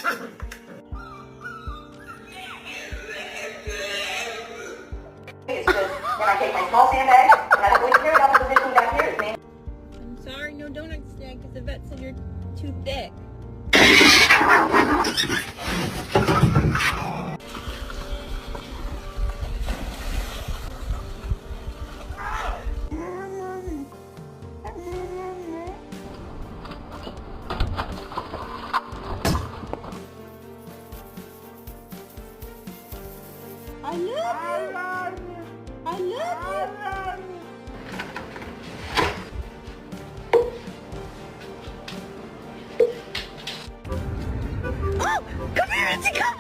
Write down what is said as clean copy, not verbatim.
It's just when I take my small sandbag and I put it down the position back here, it's named. I'm sorry, no donut snack because the vet said you're too thick. I love you. I love you. Oh, come here, Itzy, come.